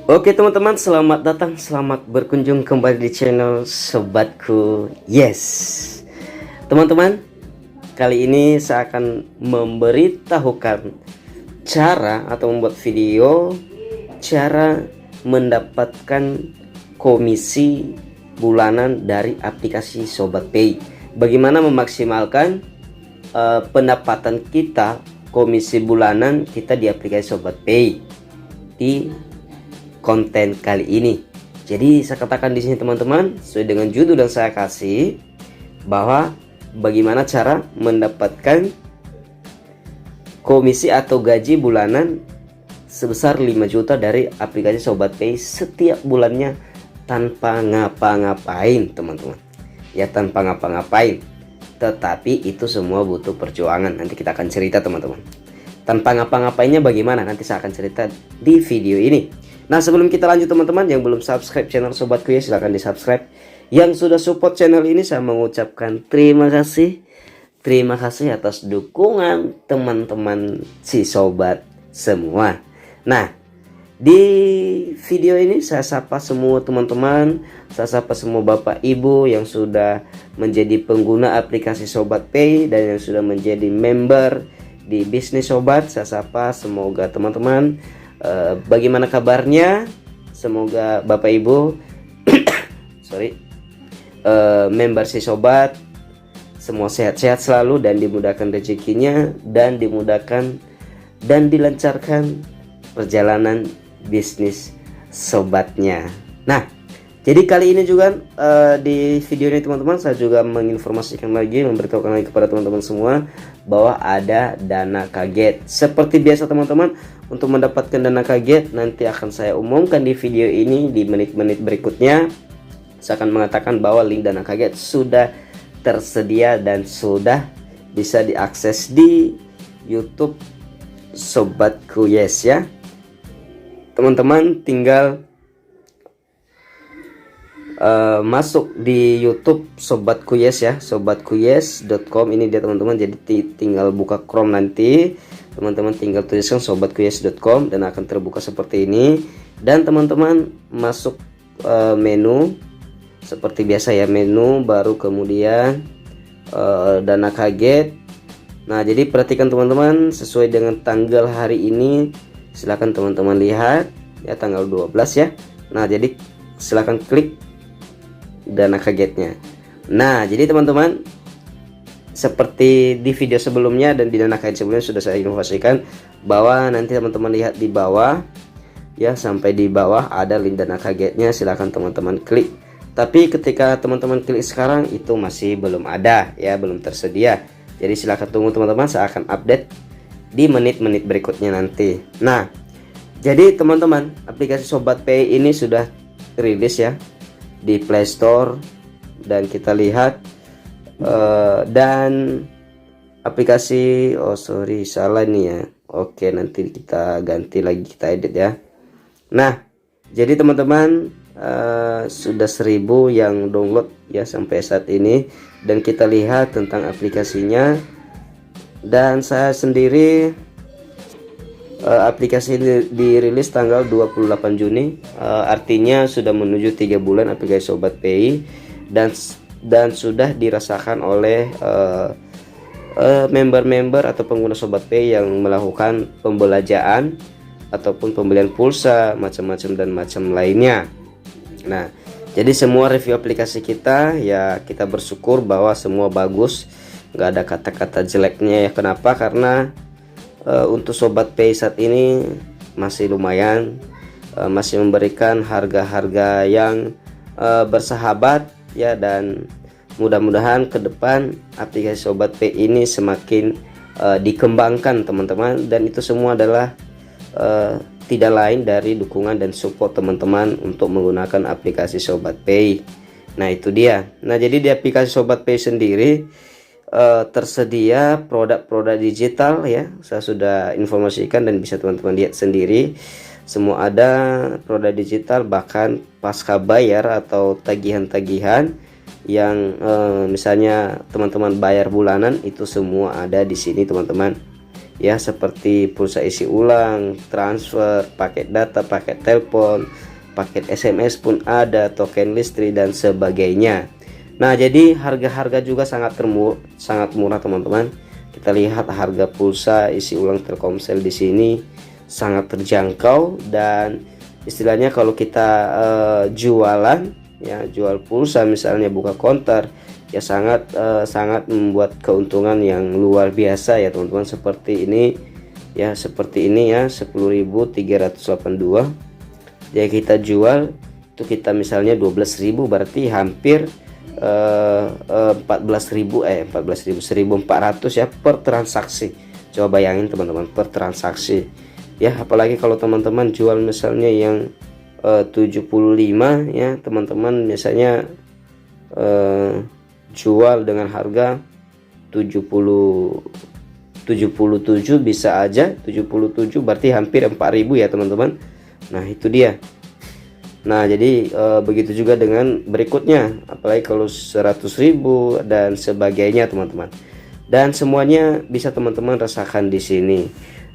Oke teman-teman, selamat datang, selamat berkunjung kembali di channel Sobatku Yes. Teman-teman, kali ini saya akan memberitahukan cara atau membuat video cara mendapatkan komisi bulanan dari aplikasi Sobat Pay. Bagaimana memaksimalkan pendapatan kita, komisi bulanan kita di aplikasi Sobat Pay di konten kali ini. Jadi saya katakan di sini teman-teman, sesuai dengan judul yang saya kasih, bahwa bagaimana cara mendapatkan komisi atau gaji bulanan sebesar 5 juta dari aplikasi Sobat Pay setiap bulannya tanpa ngapa-ngapain teman-teman. Ya, tanpa ngapa-ngapain. Tetapi itu semua butuh perjuangan. Nanti kita akan cerita teman-teman. Tanpa ngapa-ngapainnya bagaimana, nanti saya akan cerita di video ini. Nah, sebelum kita lanjut teman-teman, yang belum subscribe channel Sobatku ya silahkan di subscribe. Yang sudah support channel ini saya mengucapkan terima kasih. Terima kasih atas dukungan teman-teman si sobat semua. Nah, di video ini saya sapa semua teman-teman, saya sapa semua bapak ibu yang sudah menjadi pengguna aplikasi Sobat Pay dan yang sudah menjadi member di bisnis sobat. Saya sapa, semoga teman-teman bagaimana kabarnya, semoga bapak ibu member si sobat semua sehat-sehat selalu dan dimudahkan rezekinya dan dimudahkan dan dilancarkan perjalanan bisnis sobatnya. Nah, jadi kali ini juga di video ini teman-teman saya juga menginformasikan lagi, memberitahukan lagi kepada teman-teman semua bahwa ada dana kaget. Seperti biasa teman-teman, untuk mendapatkan dana kaget nanti akan saya umumkan di video ini di menit-menit berikutnya. Saya akan mengatakan bahwa link dana kaget sudah tersedia dan sudah bisa diakses di YouTube Sobatku Yes ya. Teman-teman tinggal masuk di YouTube Sobatku Yes ya, sobatkuyes.com. ini dia teman-teman. Jadi tinggal buka Chrome, nanti teman-teman tinggal tuliskan sobatkuyes.com dan akan terbuka seperti ini. Dan teman-teman masuk menu seperti biasa ya, menu baru kemudian dana kaget. Nah, jadi perhatikan teman-teman, sesuai dengan tanggal hari ini silahkan teman-teman lihat ya, tanggal 12 ya. Nah, jadi silahkan klik dana kagetnya. Nah, jadi teman-teman, seperti di video sebelumnya dan di dana kaget sebelumnya sudah saya informasikan bahwa nanti teman-teman lihat di bawah ya, sampai di bawah ada link dana kagetnya, silahkan teman-teman klik. Tapi ketika teman-teman klik sekarang itu masih belum ada ya, belum tersedia. Jadi silahkan tunggu teman-teman, saya akan update di menit-menit berikutnya nanti. Nah, jadi teman-teman, aplikasi Sobat Pay ini sudah rilis ya di Play Store dan kita lihat dan aplikasi salah nih ya. Oke, nanti kita ganti lagi, kita edit ya. Nah, jadi teman-teman sudah 1000 yang download ya sampai saat ini, dan kita lihat tentang aplikasinya. Dan saya sendiri aplikasi ini dirilis tanggal 28 Juni, artinya sudah menuju 3 bulan aplikasi Sobat Pay, dan sudah dirasakan oleh member-member atau pengguna Sobat Pay yang melakukan pembelajaran ataupun pembelian pulsa macam-macam dan macam lainnya. Nah, jadi semua review aplikasi kita ya, kita bersyukur bahwa semua bagus, nggak ada kata-kata jeleknya ya. Kenapa? Karena untuk Sobat Pay saat ini masih lumayan, masih memberikan harga-harga yang bersahabat ya, dan mudah-mudahan ke depan aplikasi Sobat Pay ini semakin dikembangkan teman-teman, dan itu semua adalah tidak lain dari dukungan dan support teman-teman untuk menggunakan aplikasi Sobat Pay. Nah, itu dia. Nah, jadi di aplikasi Sobat Pay sendiri tersedia produk-produk digital ya, saya sudah informasikan dan bisa teman-teman lihat sendiri. Semua ada produk digital, bahkan pasca bayar atau tagihan-tagihan yang misalnya teman-teman bayar bulanan, itu semua ada di sini teman-teman. ya, seperti pulsa isi ulang, transfer, paket data, paket telepon, paket SMS pun ada, token listrik dan sebagainya. Nah, jadi harga-harga juga sangat murah teman-teman. Kita lihat harga pulsa isi ulang Telkomsel di sini sangat terjangkau, dan istilahnya kalau kita jualan, ya, jual pulsa misalnya buka konter, ya sangat membuat keuntungan yang luar biasa ya teman-teman. Seperti ini ya, 10.382 ya, kita jual itu kita misalnya 12.000, berarti hampir 14.400 ya per transaksi. Coba bayangin teman-teman, per transaksi ya. Apalagi kalau teman-teman jual misalnya yang 75 ya, teman-teman misalnya jual dengan harga 77 bisa aja, 77 berarti hampir 4.000 ya teman-teman. Nah, itu dia. Nah, jadi begitu juga dengan berikutnya, apalagi kalau 100.000 dan sebagainya teman-teman. Dan semuanya bisa teman-teman rasakan di sini.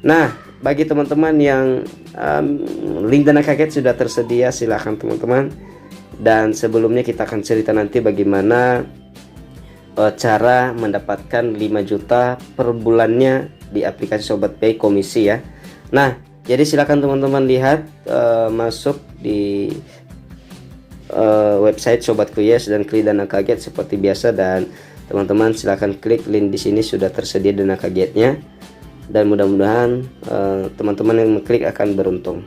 Nah, bagi teman-teman yang link Dana Kaget sudah tersedia, silahkan teman-teman. Dan sebelumnya kita akan cerita nanti bagaimana cara mendapatkan 5 juta per bulannya di aplikasi Sobat Pay komisi ya. Nah, jadi silakan teman-teman lihat, masuk di website Sobat Kuyes dan klik Dana Kaget seperti biasa, dan teman-teman silakan klik link di sini, sudah tersedia Dana Kagetnya, dan mudah-mudahan teman-teman yang mengklik akan beruntung.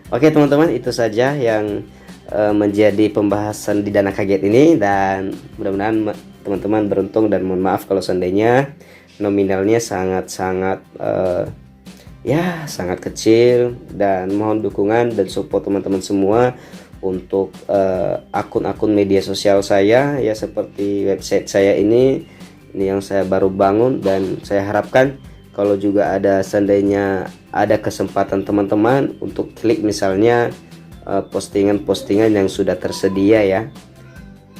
Oke teman-teman, itu saja yang menjadi pembahasan di Dana Kaget ini, dan mudah-mudahan teman-teman beruntung, dan mohon maaf kalau seandainya nominalnya sangat-sangat ya sangat kecil, dan mohon dukungan dan support teman-teman semua untuk akun-akun media sosial saya ya, seperti website saya ini yang saya baru bangun, dan saya harapkan kalau juga ada seandainya ada kesempatan teman-teman untuk klik misalnya postingan-postingan yang sudah tersedia ya.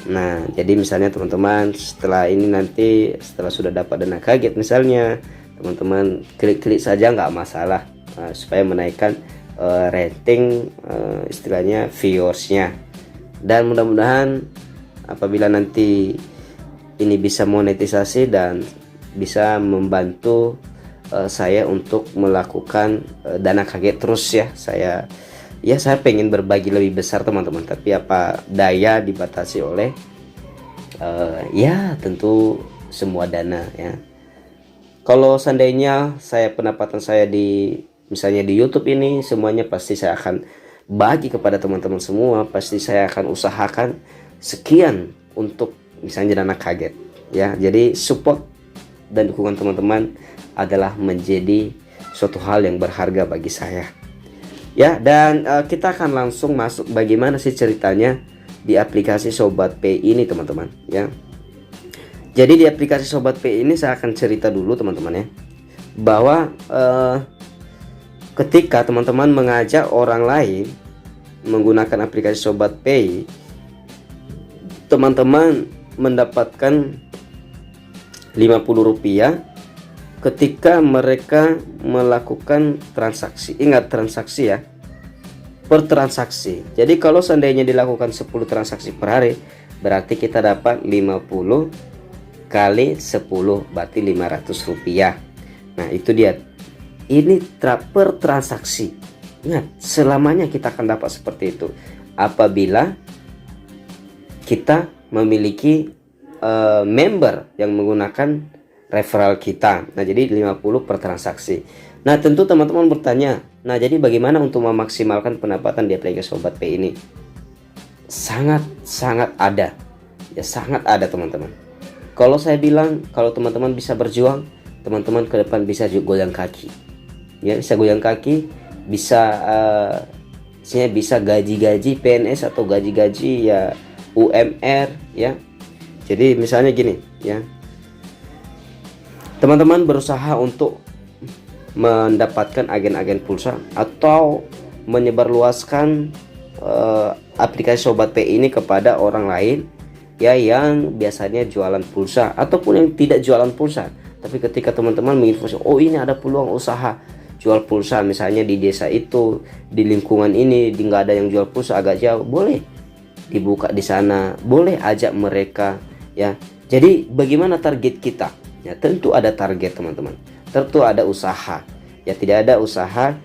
Nah, jadi misalnya teman-teman setelah ini nanti, setelah sudah dapat Dana Kaget misalnya, teman-teman klik-klik saja nggak masalah, supaya menaikkan rating istilahnya viewersnya. Dan mudah-mudahan apabila nanti ini bisa monetisasi dan bisa membantu saya untuk melakukan Dana Kaget terus ya. Saya pengen berbagi lebih besar teman-teman, tapi apa daya dibatasi oleh ya tentu semua dana ya. Kalau seandainya pendapatan saya di misalnya di YouTube ini semuanya, pasti saya akan bagi kepada teman-teman semua, pasti saya akan usahakan sekian untuk misalnya Dana Kaget ya. Jadi support dan dukungan teman-teman adalah menjadi suatu hal yang berharga bagi saya. Ya, dan kita akan langsung masuk bagaimana sih ceritanya di aplikasi Sobat Pay ini teman-teman ya. Jadi di aplikasi Sobat Pay ini saya akan cerita dulu teman-teman ya, bahwa ketika teman-teman mengajak orang lain menggunakan aplikasi Sobat Pay, teman-teman mendapatkan Rp50 ketika mereka melakukan transaksi. Ingat, transaksi ya, per transaksi. Jadi kalau seandainya dilakukan 10 transaksi per hari, berarti kita dapat 50 kali 10 berarti Rp500. Nah, itu dia. Ini per transaksi. Ingat, selamanya kita akan dapat seperti itu apabila kita memiliki member yang menggunakan referral kita. Nah, jadi 50 per transaksi. Nah, tentu teman-teman bertanya, nah jadi bagaimana untuk memaksimalkan pendapatan di aplikasi Sobat Pay ini? Sangat ada. Ya, sangat ada teman-teman. Kalau saya bilang, kalau teman-teman bisa berjuang, teman-teman ke depan bisa goyang kaki. Ya, bisa goyang kaki, bisa gaji-gaji PNS atau gaji-gaji ya UMR ya. Jadi misalnya gini ya, teman-teman berusaha untuk mendapatkan agen-agen pulsa atau menyebarluaskan aplikasi Sobat Pay ini kepada orang lain ya, yang biasanya jualan pulsa ataupun yang tidak jualan pulsa, Tapi ketika teman-teman menginformasikan, oh ini ada peluang usaha jual pulsa, misalnya di desa itu, di lingkungan ini, nggak ada yang jual pulsa, agak jauh, boleh dibuka di sana, boleh ajak mereka ya. Jadi bagaimana target kita? Ya tentu ada target teman-teman, tentu ada usaha. Ya tidak ada usaha,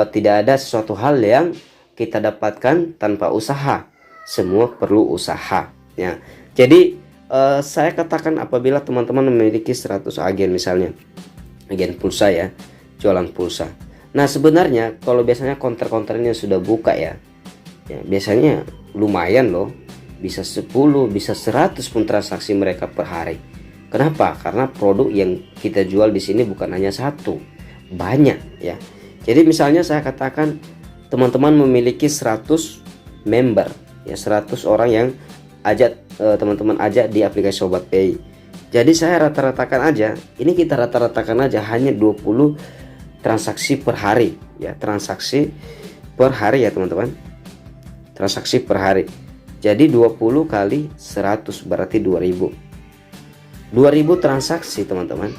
tidak ada sesuatu hal yang kita dapatkan tanpa usaha. Semua perlu usaha ya. Jadi saya katakan apabila teman-teman memiliki 100 agen, misalnya agen pulsa ya, jualan pulsa. Nah sebenarnya kalau biasanya konter-konternya sudah buka ya, biasanya lumayan loh, bisa 10, bisa 100 pun transaksi mereka per hari. Kenapa? Karena produk yang kita jual di sini bukan hanya satu, banyak ya. Jadi misalnya saya katakan teman-teman memiliki 100 member ya, 100 orang yang teman-teman ajak di aplikasi Sobat Pay. Jadi saya rata-ratakan aja, ini kita rata-ratakan aja hanya 20 transaksi per hari ya, transaksi per hari ya teman-teman, transaksi per hari. Jadi 20 kali 100 berarti 2000 transaksi teman-teman,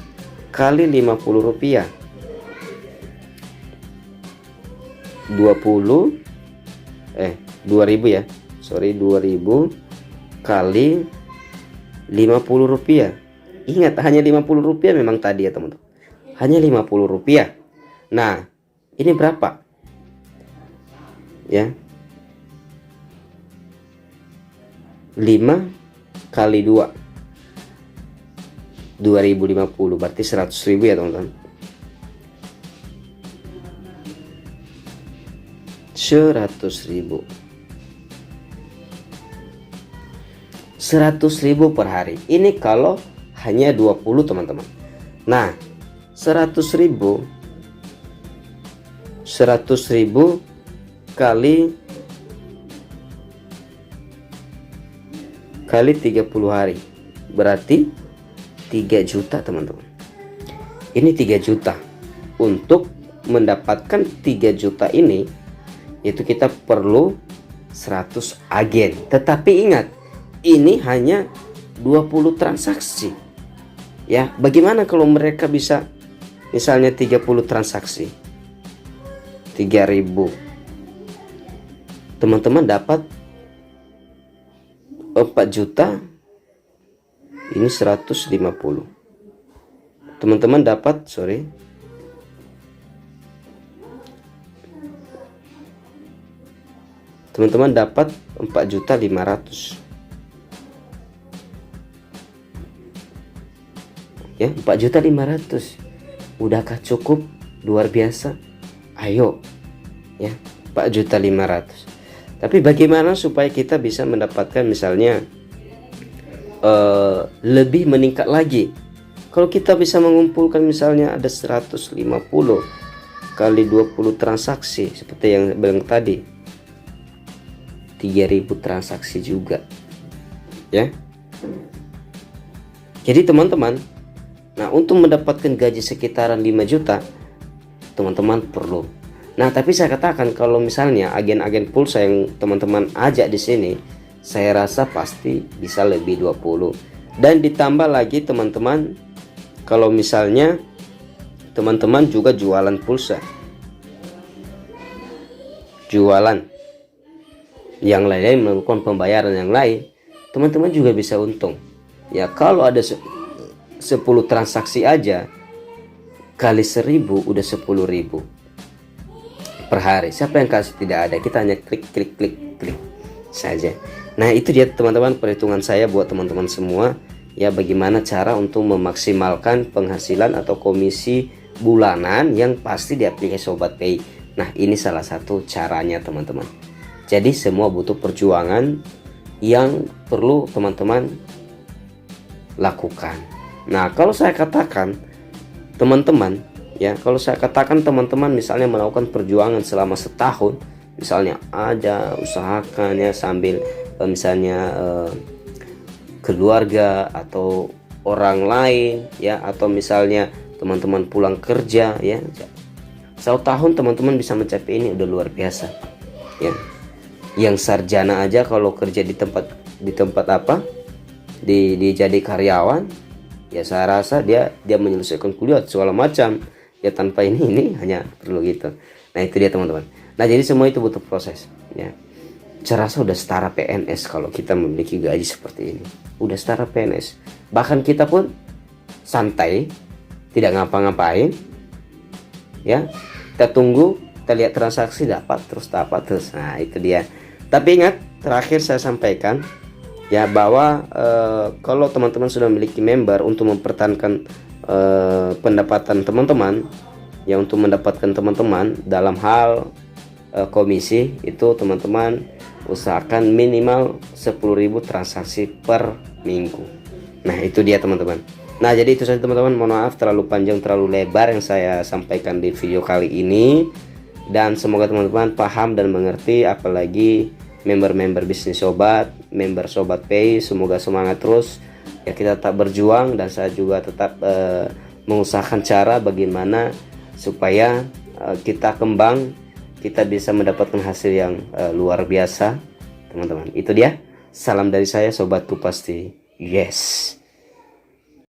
kali 50 rupiah, 2000 ya, sorry, 2000 kali 50 rupiah. Ingat hanya 50 rupiah memang tadi ya teman-teman, hanya 50 rupiah. Nah ini berapa ya, 5 kali 2 2050 berarti 100.000 ya teman-teman, 100.000 per hari. Ini kalau hanya 20 teman-teman. Nah 100.000 kali 30 hari berarti 3 juta teman-teman. Ini 3 juta. Untuk mendapatkan 3 juta ini, itu kita perlu 100 agen. Tetapi ingat, ini hanya 20 transaksi ya. Bagaimana kalau mereka bisa misalnya 30 transaksi, 3.000, teman-teman dapat 4 juta, ini 150, teman-teman dapat teman-teman dapat 4.500.000 ya, 4.500.000. Udahkah cukup? Luar biasa. Ayo ya, 4.500.000. Tapi bagaimana supaya kita bisa mendapatkan misalnya lebih meningkat lagi? Kalau kita bisa mengumpulkan misalnya ada 150 kali 20 transaksi seperti yang saya bilang tadi, 3.000 transaksi juga ya. Jadi teman-teman, nah untuk mendapatkan gaji sekitaran 5 juta teman-teman perlu. Nah tapi saya katakan kalau misalnya agen-agen pulsa yang teman-teman ajak di sini, saya rasa pasti bisa lebih 20. Dan ditambah lagi teman-teman, kalau misalnya teman-teman juga jualan pulsa, jualan yang lain, melakukan pembayaran yang lain, teman-teman juga bisa untung ya. Kalau ada 10 transaksi aja kali 1.000 udah 10.000 per hari. Siapa yang kasih? Tidak ada, kita hanya klik saja. Nah itu dia teman-teman perhitungan saya buat teman-teman semua ya, bagaimana cara untuk memaksimalkan penghasilan atau komisi bulanan yang pasti di aplikasi Sobat Pay. Nah ini salah satu caranya teman-teman. Jadi semua butuh perjuangan yang perlu teman-teman lakukan. Nah kalau saya katakan teman-teman ya, kalau saya katakan teman-teman misalnya melakukan perjuangan selama setahun, misalnya ada usahakan ya sambil misalnya keluarga atau orang lain ya, atau misalnya teman-teman pulang kerja ya, 1 tahun teman-teman bisa mencapai ini udah luar biasa ya. Yang sarjana aja kalau kerja di tempat apa, di jadi karyawan ya saya rasa dia menyelesaikan kuliah segala macam ya, tanpa ini hanya perlu gitu. Nah itu dia teman-teman. Nah jadi semua itu butuh proses ya. Saya rasa udah setara PNS kalau kita memiliki gaji seperti ini, udah setara PNS. Bahkan kita pun santai, tidak ngapa-ngapain ya, kita tunggu, kita lihat transaksi dapat terus. Nah itu dia. Tapi ingat, terakhir saya sampaikan ya, bahwa kalau teman-teman sudah memiliki member, untuk mempertahankan pendapatan teman-teman ya, untuk mendapatkan teman-teman dalam hal komisi itu, teman-teman usahakan minimal 10.000 transaksi per minggu. Nah itu dia teman-teman. Nah jadi itu saja teman-teman, mohon maaf terlalu panjang, terlalu lebar yang saya sampaikan di video kali ini, dan semoga teman-teman paham dan mengerti. Apalagi member-member bisnis sobat, member sobat pay, semoga semangat terus ya, kita tetap berjuang, dan saya juga tetap mengusahakan cara bagaimana supaya kita kembang, kita bisa mendapatkan hasil yang luar biasa teman-teman. Itu dia, salam dari saya, sobatku pasti yes.